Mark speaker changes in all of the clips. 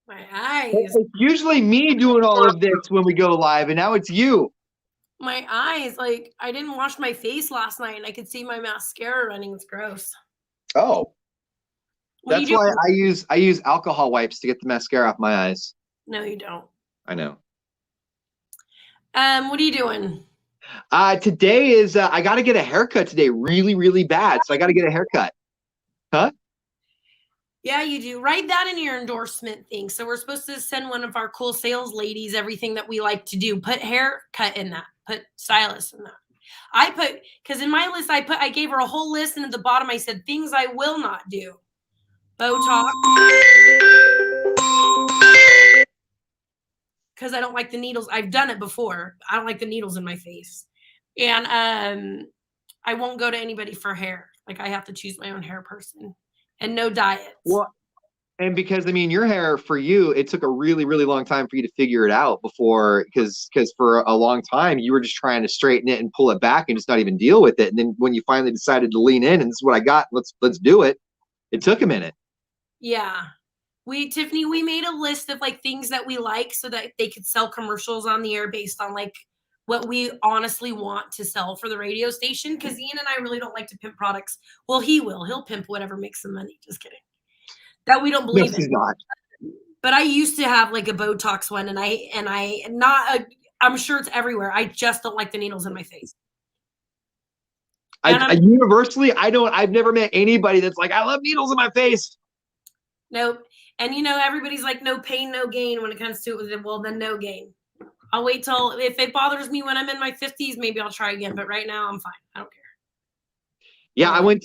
Speaker 1: My eyes.
Speaker 2: It's usually me doing all of this when we go live, and now it's you.
Speaker 1: My eyes, like, I didn't wash my face last night, and I could see my mascara running. It's gross.
Speaker 2: Oh.
Speaker 1: What
Speaker 2: That's why I use alcohol wipes to get the mascara off my eyes.
Speaker 1: No, you don't.
Speaker 2: I know.
Speaker 1: What are you doing?
Speaker 2: Today is I got to get a haircut today, really, really bad. So I got to get a haircut. Huh?
Speaker 1: Yeah, you do. Write that in your endorsement thing. So we're supposed to send one of our cool sales ladies everything that we like to do. Put haircut in that. Put stylist in that. I put, because in my list I gave her a whole list, and at the bottom I said things I will not do. Botox. Because I don't like the needles. I've done it before. I don't like the needles in my face. And I won't go to anybody for hair. Like, I have to choose my own hair person. And no diets.
Speaker 2: Well, and because I mean, your hair for you, it took a really, really long time for you to figure it out before, because for a long time you were just trying to straighten it and pull it back and just not even deal with it. And then when you finally decided to lean in, and this is what I got, let's do it. It took a minute.
Speaker 1: Yeah. Tiffany, we made a list of like things that we like so that they could sell commercials on the air based on like what we honestly want to sell for the radio station. Because Ian and I really don't like to pimp products. Well, he will. He'll pimp whatever makes some money. Just kidding. That we don't believe in.
Speaker 2: He's not.
Speaker 1: But I used to have like a Botox one, and I'm sure it's everywhere. I just don't like the needles in my face.
Speaker 2: Universally, I've never met anybody that's like, I love needles in my face.
Speaker 1: Nope. And everybody's like, no pain, no gain when it comes to it. Well, then no gain. I'll wait till, if it bothers me when I'm in my 50s, maybe I'll try again. But right now I'm fine. I don't care.
Speaker 2: Yeah, I went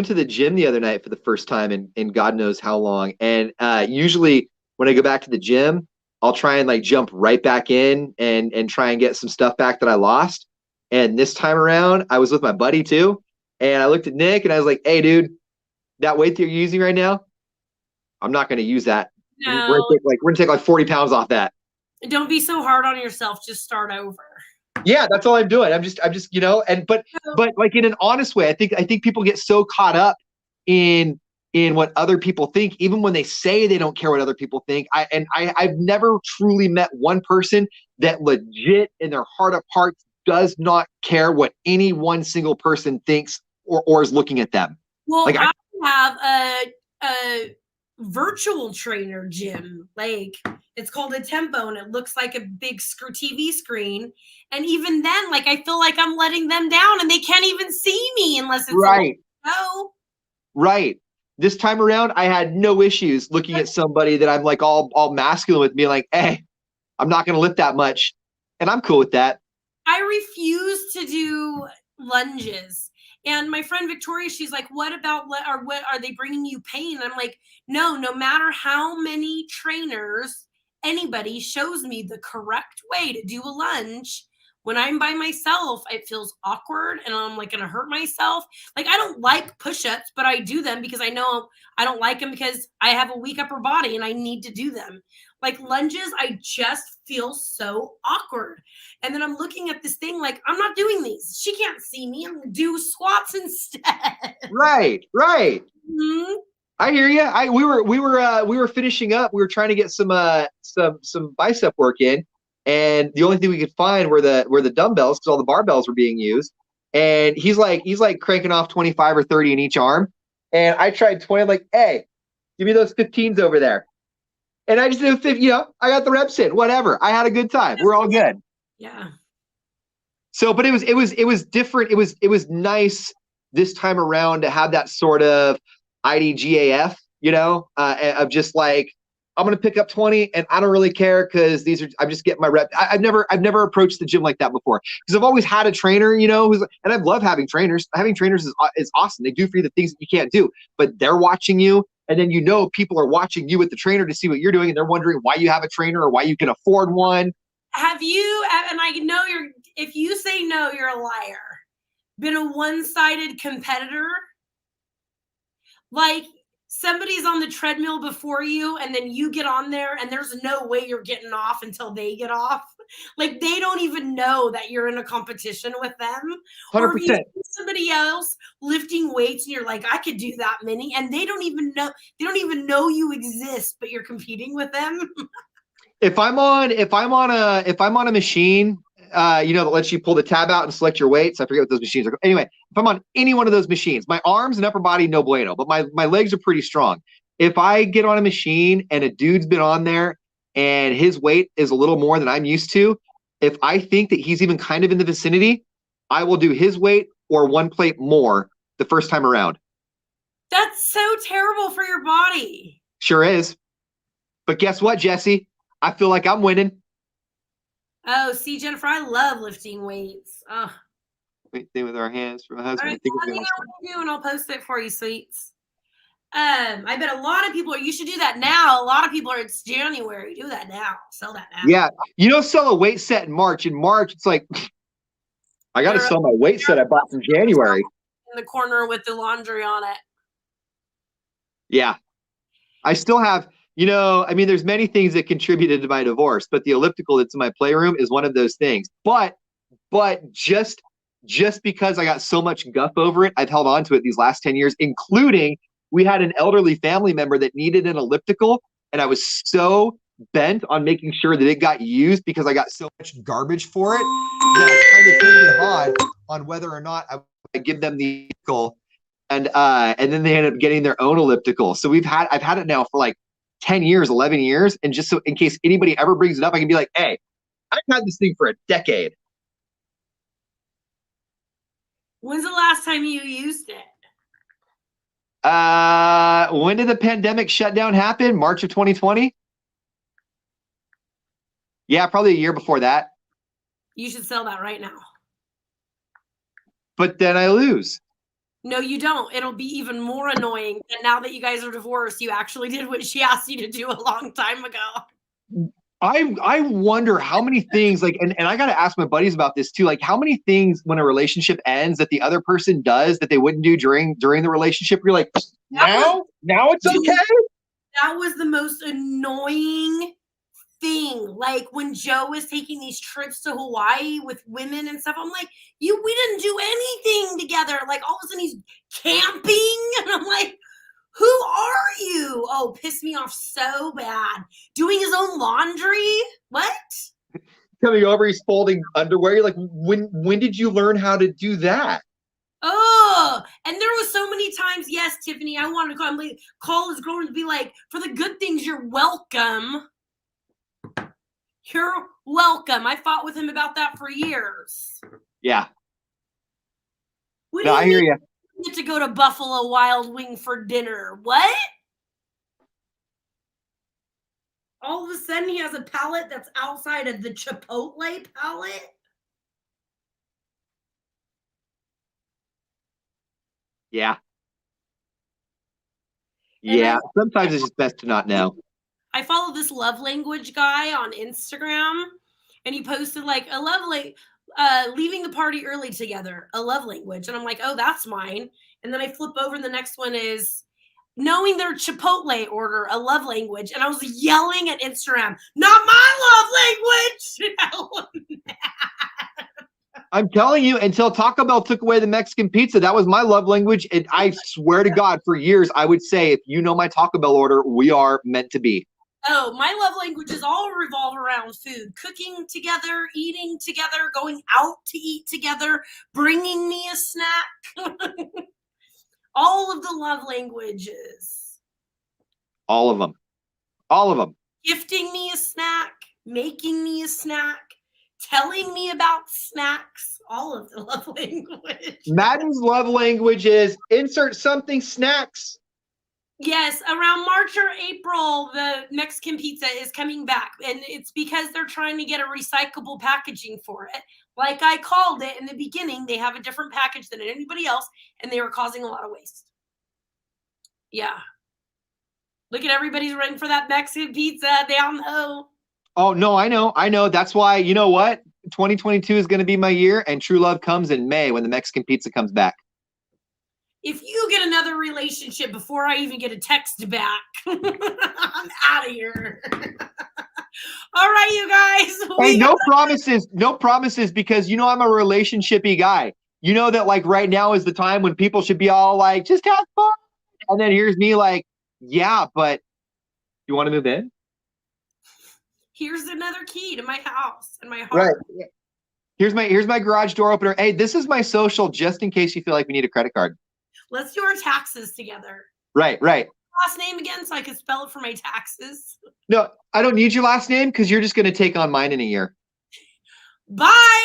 Speaker 2: to the gym the other night for the first time in God knows how long. And usually when I go back to the gym, I'll try and like jump right back in and try and get some stuff back that I lost. And this time around, I was with my buddy too. And I looked at Nick and I was like, hey, dude, that weight that you're using right now, I'm not going to use that.
Speaker 1: No.
Speaker 2: We're gonna take like 40 pounds off that.
Speaker 1: Don't be so hard on yourself. Just start over.
Speaker 2: Yeah, that's all I'm doing. I'm just, but like in an honest way, I think people get so caught up in what other people think, even when they say they don't care what other people think. I've never truly met one person that legit in their heart of hearts does not care what any one single person thinks or is looking at them.
Speaker 1: Well, like, I have a virtual trainer gym. Like, it's called a Tempo, and it looks like a big TV screen. And even then, like, I feel like I'm letting them down, and they can't even see me unless it's
Speaker 2: right.
Speaker 1: Right.
Speaker 2: This time around, I had no issues looking at somebody that I'm like all masculine with me, like, hey, I'm not going to lift that much, and I'm cool with that.
Speaker 1: I refuse to do lunges. And my friend Victoria, she's like, what are they bringing you pain? And I'm like, no matter how many trainers, anybody shows me the correct way to do a lunge, when I'm by myself, it feels awkward and I'm like going to hurt myself. Like, I don't like push-ups, but I do them because I know I don't like them because I have a weak upper body and I need to do them. Like, lunges, I just feel so awkward. And then I'm looking at this thing like, I'm not doing these. She can't see me. I'm going to do squats instead.
Speaker 2: Right.
Speaker 1: Mm-hmm.
Speaker 2: I hear you. We were finishing up. We were trying to get some bicep work in, and the only thing we could find were the dumbbells because all the barbells were being used. And he's like cranking off 25 or 30 in each arm, and I tried 20. I'm like, hey, give me those 15s over there. And I just did 50. I got the reps in. Whatever. I had a good time. We're all good.
Speaker 1: Yeah.
Speaker 2: So, but it was different. It was nice this time around to have that sort of IDGAF, of just like, I'm going to pick up 20 and I don't really care because I'm just getting my rep. I've never approached the gym like that before because I've always had a trainer, and I love having trainers. Having trainers is awesome. They do for you the things that you can't do, but they're watching you. And then, people are watching you with the trainer to see what you're doing. And they're wondering why you have a trainer or why you can afford one.
Speaker 1: Have you, and I know if you say no, you're a liar, been a one-sided competitor? Like, somebody's on the treadmill before you and then you get on there and there's no way you're getting off until they get off. Like they don't even know that you're in a competition with them. Or if you
Speaker 2: 100%.
Speaker 1: see somebody else lifting weights and you're like, I could do that many, and they don't even know you exist, but you're competing with them.
Speaker 2: If I'm on a machine, that lets you pull the tab out and select your weights. I forget what those machines are. Anyway, if I'm on any one of those machines, my arms and upper body, no bueno, but my legs are pretty strong. If I get on a machine and a dude's been on there and his weight is a little more than I'm used to, if I think that he's even kind of in the vicinity, I will do his weight or one plate more the first time around.
Speaker 1: That's so terrible for your body.
Speaker 2: Sure is. But guess what, Jesse? I feel like I'm winning.
Speaker 1: Oh, see, Jennifer, I love lifting weights. Oh.
Speaker 2: Wait, thing with our hands for my husband.
Speaker 1: All right, let me know what you do, and I'll post it for you, sweets. I bet a lot of people you should do that now. A lot of people are, it's January. Do that now. Sell that now.
Speaker 2: Yeah. Sell a weight set in March. In March, it's like, I got to sell my weight set I bought from January.
Speaker 1: In the corner with the laundry on it.
Speaker 2: Yeah. I still have, there's many things that contributed to my divorce, but the elliptical that's in my playroom is one of those things. But just because I got so much guff over it, I've held on to it these last 10 years, including we had an elderly family member that needed an elliptical, and I was so bent on making sure that it got used because I got so much garbage for it that I kind of came in hard on whether or not I would give them the elliptical, and then they ended up getting their own elliptical. So I've had it now for like 10 years, 11 years, and just so in case anybody ever brings it up, I can be like, hey, I've had this thing for a decade.
Speaker 1: When's the last time you used it?
Speaker 2: When did the pandemic shutdown happen? March of 2020? Yeah, probably a year before that.
Speaker 1: You should sell that right now.
Speaker 2: But then I lose.
Speaker 1: No, you don't. It'll be even more annoying. And now that you guys are divorced, you actually did what she asked you to do a long time ago.
Speaker 2: I wonder how many things, like, and I got to ask my buddies about this too. Like, how many things when a relationship ends that the other person does that they wouldn't do during the relationship? You're like, now it's okay.
Speaker 1: That was the most annoying thing. Like when Joe was taking these trips to Hawaii with women and stuff, I'm like, we didn't do anything together. Like all of a sudden he's camping, and I'm like, who are you? Oh, pissed me off so bad. Doing his own laundry? What?
Speaker 2: Coming over, he's folding underwear. You're like, when did you learn how to do that?
Speaker 1: Oh, and there was so many times, yes, Tiffany, I wanted to call his girlfriend to be like, for the good things, you're welcome. You're welcome. I fought with him about that for years.
Speaker 2: Yeah.
Speaker 1: No, I hear you. Get to go to Buffalo Wild Wing for dinner. What? All of a sudden he has a palette that's outside of the Chipotle palette?
Speaker 2: Yeah. Yeah. Sometimes it's just best to not know.
Speaker 1: I follow this love language guy on Instagram, and he posted like a leaving the party early together, a love language. And I'm like, oh, that's mine. And then I flip over and the next one is knowing their Chipotle order, a love language. And I was yelling at Instagram, not my love language.
Speaker 2: I'm telling you, until Taco Bell took away the Mexican pizza, that was my love language. And I swear to God, for years, I would say, if you know my Taco Bell order, we are meant to be.
Speaker 1: Oh, my love languages all revolve around food, cooking together, eating together, going out to eat together, bringing me a snack. All of the love languages.
Speaker 2: All of them. All of them.
Speaker 1: Gifting me a snack, making me a snack, telling me about snacks, all of the love language.
Speaker 2: Madden's love language is insert something snacks.
Speaker 1: Yes, around March or April, the Mexican pizza is coming back, and it's because they're trying to get a recyclable packaging for it. Like I called it in the beginning, they have a different package than anybody else, and they were causing a lot of waste. Yeah. Look at everybody's running for that Mexican pizza. They all know.
Speaker 2: Oh, no, I know. That's why, you know what? 2022 is going to be my year, and true love comes in May when the Mexican pizza comes back.
Speaker 1: if you get another relationship before I even get a text back, I'm out of here. All right, you guys.
Speaker 2: Hey, no promises, because you know I'm a relationshipy guy. You know that like right now is the time when people should be all like, just have fun. And then here's me like, yeah, but you want to move in?
Speaker 1: Here's another key to my house and my heart.
Speaker 2: Right. Here's my garage door opener. Hey, this is my social, just in case you feel like we need a credit card.
Speaker 1: Let's do our taxes together.
Speaker 2: Right.
Speaker 1: Last name again so I can spell it for my taxes.
Speaker 2: No, I don't need your last name because you're just going to take on mine in a year.
Speaker 1: Bye.